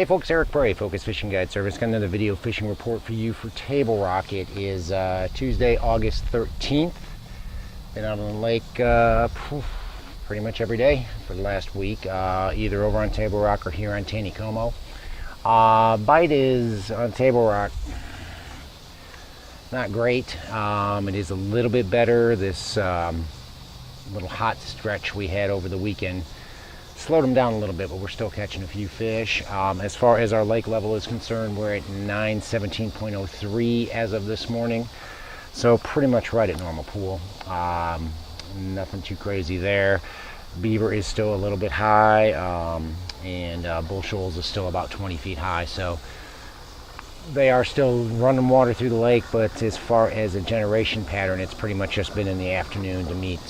Hey folks, Eric Bray, Focus Fishing Guide Service. Got another video fishing report for you for Table Rock. It is Tuesday, August 13th. Been out on the lake pretty much every day for the last week, either over on Table Rock or here on Taneycomo. Bite is on Table Rock not great. It is a little bit better. This little hot stretch we had over the weekend slowed them down a little bit, but we're still catching a few fish. As far as our lake level is concerned, we're at 917.03 as of this morning, so pretty much right at normal pool. Nothing too crazy there. Beaver is still a little bit high, and Bull Shoals is still about 20 feet high, so they are still running water through the lake, but as far as a generation pattern, it's pretty much just been in the afternoon to meet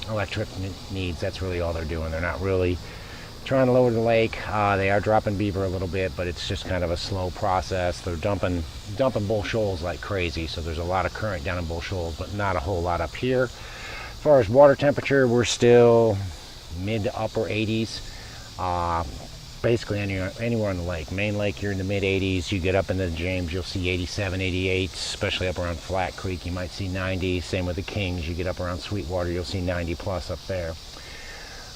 electric needs. That's really all they're doing. They're not really trying to lower the lake. They are dropping beaver a little bit, but it's just kind of a slow process. They're dumping Bull Shoals like crazy, so there's a lot of current down in Bull Shoals, but not a whole lot up here. As far as water temperature, we're still mid to upper 80s. Basically anywhere on the lake. Main Lake, you're in the mid 80s. You get up into the James, you'll see 87, 88, especially up around Flat Creek, you might see 90. Same with the Kings. You get up around Sweetwater, you'll see 90 plus up there.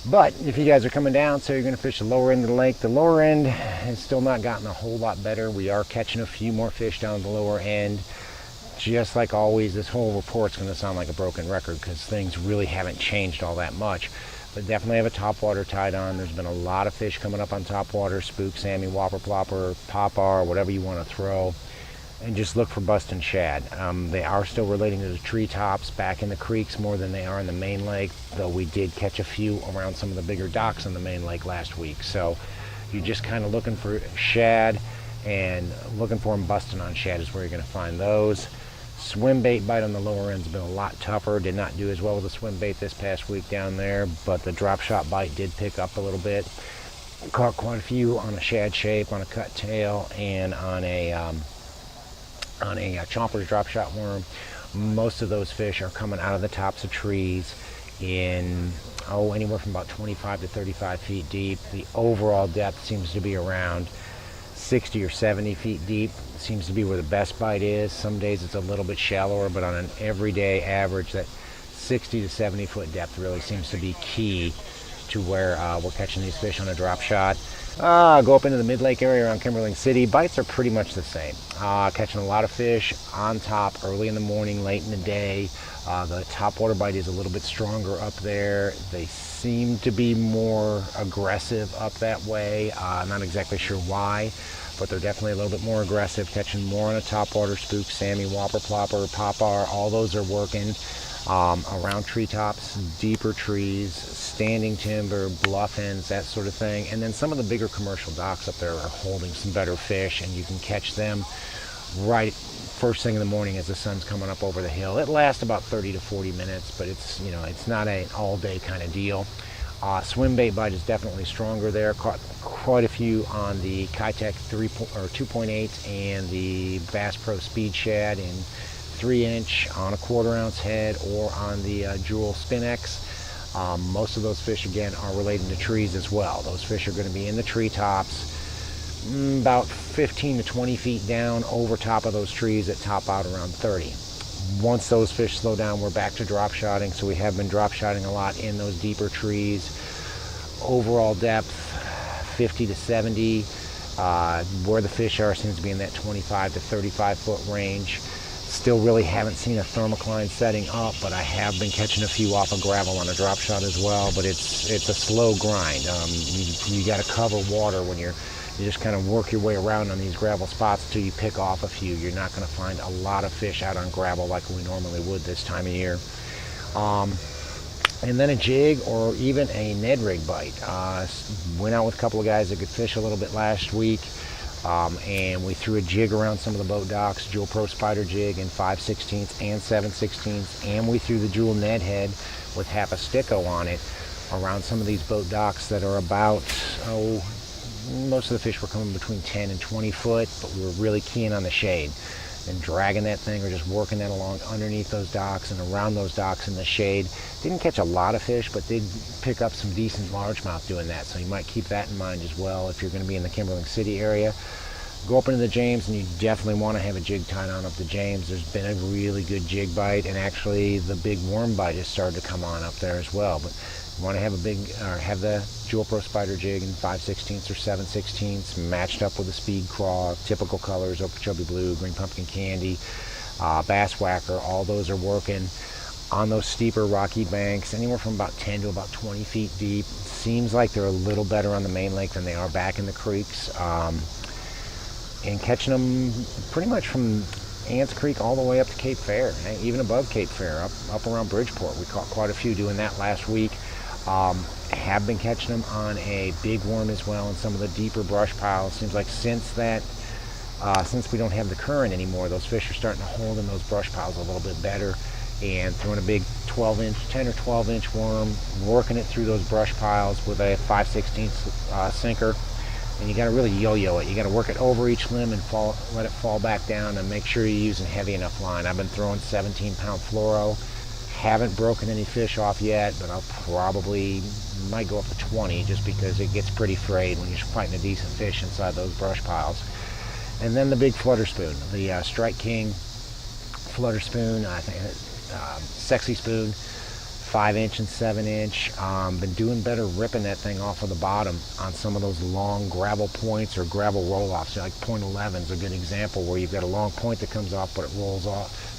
But if you guys are coming down, so you're going to fish the lower end of the lake, the lower end has still not gotten a whole lot better. We are catching a few more fish down the lower end. Just like always, this whole report's going to sound like a broken record because things really haven't changed all that much. But definitely have a topwater tied on. There's been a lot of fish coming up on topwater, spook, Sammy, whopper, plopper, popar, whatever you want to throw, and just look for busting shad. They are still relating to the treetops back in the creeks more than they are in the main lake, though we did catch a few around some of the bigger docks in the main lake last week. So you're just kind of looking for shad, and looking for them busting on shad is where you're going to find those. Swim bait bite on the lower end has been a lot tougher. Did not do as well with the swim bait this past week down there, but the drop shot bite did pick up a little bit. Caught quite a few on a shad shape, on a cut tail, and on a chomper's drop shot worm. Most of those fish are coming out of the tops of trees in anywhere from about 25 to 35 feet deep. The overall depth seems to be around 60 or 70 feet deep. Seems to be where the best bite is. Some days it's a little bit shallower, but on an everyday average, that 60 to 70 foot depth really seems to be key to where we're catching these fish on a drop shot. Go up into the mid-lake area around Kimberling City. Bites are pretty much the same. Catching a lot of fish on top early in the morning, late in the day. The top water bite is a little bit stronger up there. They seem to be more aggressive up that way. Not exactly sure why, but they're definitely a little bit more aggressive, catching more on a topwater, spook, Sammy, whopper, plopper, popar. All those are working around treetops, deeper trees, standing timber, bluff ends, that sort of thing. And then some of the bigger commercial docks up there are holding some better fish, and you can catch them right first thing in the morning as the sun's coming up over the hill. It lasts about 30 to 40 minutes, but it's not an all-day kind of deal. Swim bait bite is definitely stronger there. Caught quite a few on the Kitech 2.8 and the Bass Pro Speed Shad in 3-inch on a 1/4 ounce head, or on the Jewel Spin X. Most of those fish again are related to trees as well. Those fish are going to be in the treetops, about 15 to 20 feet down over top of those trees that top out around 30. Once those fish slow down, we're back to drop shotting, so we have been drop shotting a lot in those deeper trees. Overall depth 50 to 70. Where the fish are seems to be in that 25 to 35 foot range. Still really haven't seen a thermocline setting up, but I have been catching a few off of gravel on a drop shot as well, but it's a slow grind. You got to cover water when you just kind of work your way around on these gravel spots until you pick off a few. You're not going to find a lot of fish out on gravel like we normally would this time of year. And then a jig or even a Ned rig bite. Went out with a couple of guys that could fish a little bit last week, and we threw a jig around some of the boat docks, Jewel Pro Spider jig in 5/16 and 7/16, and we threw the Jewel Ned head with half a sticko on it around some of these boat docks that are about, most of the fish were coming between 10 and 20 foot, but we were really keen on the shade. and dragging that thing or just working that along underneath those docks and around those docks in the shade. Didn't catch a lot of fish, but did pick up some decent largemouth doing that, so you might keep that in mind as well if you're going to be in the Kimberling City area. Go up into the James, and you definitely want to have a jig tied on up the James. There's been a really good jig bite, and actually the big worm bite has started to come on up there as well. But you want to have have the Jewel Pro Spider jig in 5/16 or 7/16 matched up with a speed craw, typical colors: Okeechobee Blue, Green Pumpkin Candy, Bass Whacker. All those are working on those steeper rocky banks, anywhere from about 10 to about 20 feet deep. Seems like they're a little better on the main lake than they are back in the creeks. And catching them pretty much from Ants Creek all the way up to Cape Fear, even above Cape Fear, up around Bridgeport. We caught quite a few doing that last week. Have been catching them on a big worm as well in some of the deeper brush piles. Seems like since we don't have the current anymore, those fish are starting to hold in those brush piles a little bit better, and throwing a big 10 or 12 inch worm, working it through those brush piles with a 5/16 sinker. And you got to really yo-yo it. You got to work it over each limb and let it fall back down, and make sure you're using heavy enough line. I've been throwing 17-pound fluoro. Haven't broken any fish off yet, but I'll probably might go up to 20 just because it gets pretty frayed when you're fighting a decent fish inside those brush piles. And then the big flutter spoon, the Strike King flutter spoon, I think, sexy spoon. 5-inch and 7-inch. Been doing better ripping that thing off of the bottom on some of those long gravel points or gravel roll-offs. Like point 11 is a good example, where you've got a long point that comes off, but it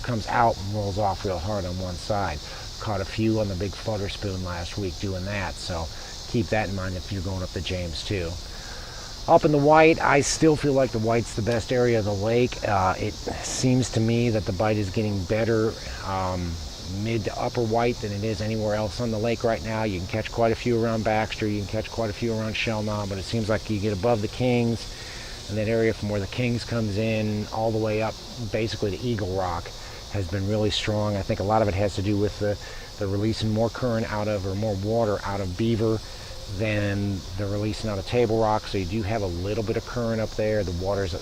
comes out and rolls off real hard on one side. Caught a few on the big flutter spoon last week doing that, so keep that in mind if you're going up the James too. Up in the white, I still feel like the white's the best area of the lake. It seems to me that the bite is getting better mid to upper white than it is anywhere else on the lake right now. You can catch quite a few around Baxter, you can catch quite a few around Shell Knob, but it seems like you get above the Kings, and that area from where the Kings comes in all the way up basically to Eagle Rock has been really strong. I think a lot of it has to do with the releasing more current out of, or more water out of Beaver than the releasing out of Table Rock, so you do have a little bit of current up there. The water's,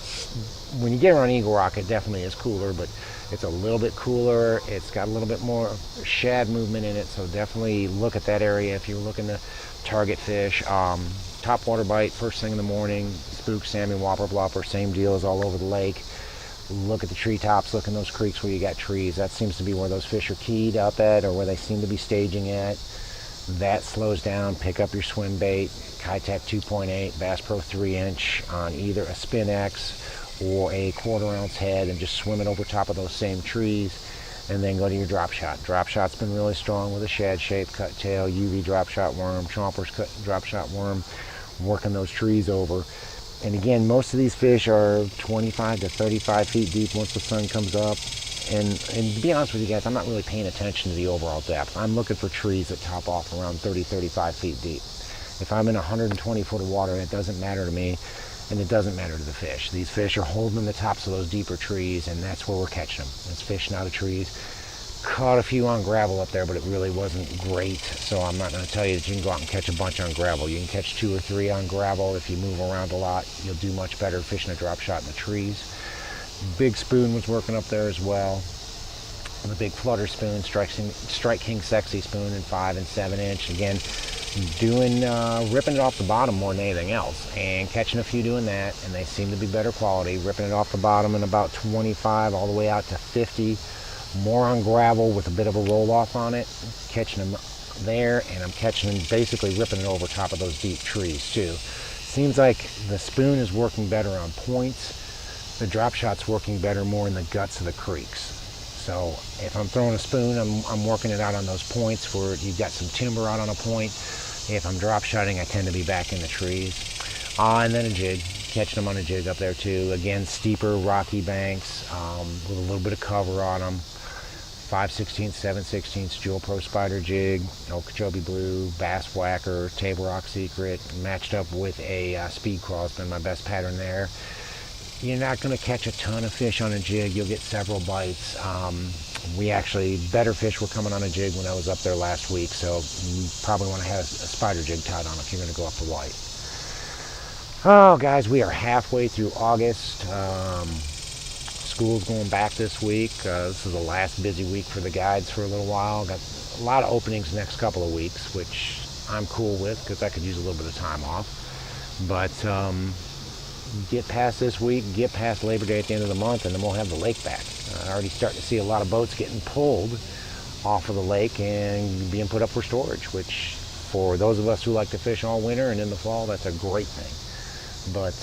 when you get around Eagle Rock, it definitely is cooler, but it's a little bit cooler. It's got a little bit more shad movement in it, so definitely look at that area if you're looking to target fish. Top water bite first thing in the morning, spook, salmon, whopper, blopper, same deal as all over the lake. Look at the treetops, look in those creeks where you got trees. That seems to be where those fish are keyed up at, or where they seem to be staging at. That slows down. Pick up your swim bait, Kitech 2.8, Bass Pro 3-inch on either a Spin X or a 1/4 ounce head, and just swim it over top of those same trees, and then go to your drop shot. Drop shot's been really strong with a shad shape, cut tail, UV drop shot worm, chompers drop shot worm, working those trees over. And again, most of these fish are 25 to 35 feet deep once the sun comes up. And to be honest with you guys, I'm not really paying attention to the overall depth. I'm looking for trees that top off around 30, 35 feet deep. If I'm in 120 foot of water, it doesn't matter to me, and it doesn't matter to the fish. These fish are holding the tops of those deeper trees, and that's where we're catching them. It's fishing out of trees. Caught a few on gravel up there, but it really wasn't great, so I'm not going to tell you that you can go out and catch a bunch on gravel. You can catch 2 or 3 on gravel. If you move around a lot, you'll do much better fishing a drop shot in the trees. Big spoon was working up there as well. The big flutter spoon, Strike King Sexy spoon in 5 and 7-inch. Again, ripping it off the bottom more than anything else, and catching a few doing that, and they seem to be better quality. Ripping it off the bottom in about 25 all the way out to 50. More on gravel with a bit of a roll off on it. Catching them there, and I'm catching them basically ripping it over top of those deep trees too. Seems like the spoon is working better on points. The drop shot's working better more in the guts of the creeks. So if I'm throwing a spoon, I'm working it out on those points where you've got some timber out on a point. If I'm drop shotting, I tend to be back in the trees. And then a jig, catching them on a jig up there too. Again, steeper, rocky banks with a little bit of cover on them. 5/16, 7/16 Jewel Pro Spider jig, Okeechobee Blue, Bass Whacker, Table Rock Secret, matched up with a speed crawl. Has been my best pattern there. You're not going to catch a ton of fish on a jig. You'll get several bites. Better fish were coming on a jig when I was up there last week, so you probably want to have a spider jig tied on if you're going to go up the white. Oh, guys, we are halfway through August. school's going back this week. This is the last busy week for the guides for a little while. Got a lot of openings the next couple of weeks, which I'm cool with because I could use a little bit of time off. But get past this week, get past Labor Day at the end of the month, and then we'll have the lake back. I already starting to see a lot of boats getting pulled off of the lake and being put up for storage, which for those of us who like to fish all winter and in the fall, that's a great thing. But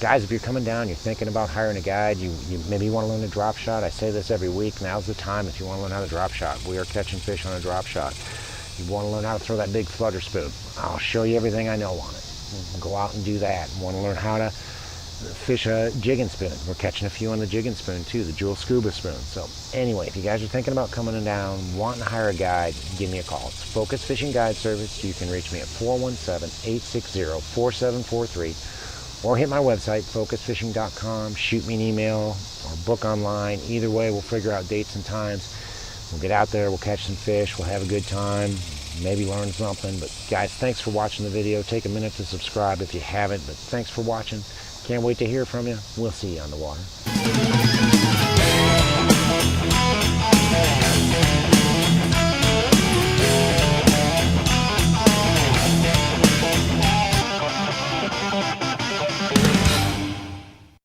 guys, if you're coming down, you're thinking about hiring a guide, you maybe want to learn a drop shot. I say this every week. Now's the time if you want to learn how to drop shot. We are catching fish on a drop shot. You want to learn how to throw that big flutter spoon. I'll show you everything I know on it. Go out and do that. Want to learn how to fish a jigging spoon. We're catching a few on the jigging spoon too, the Jewel Scuba spoon. So anyway, if you guys are thinking about coming down, wanting to hire a guide, give me a call. It's Focus Fishing Guide Service. You can reach me at 417-860-4743 or hit my website, focusfishing.com. Shoot me an email or book online. Either way, we'll figure out dates and times. We'll get out there, we'll catch some fish, we'll have a good time, maybe learn something. But guys, thanks for watching the video. Take a minute to subscribe if you haven't, but thanks for watching. Can't wait to hear from you. We'll see you on the water.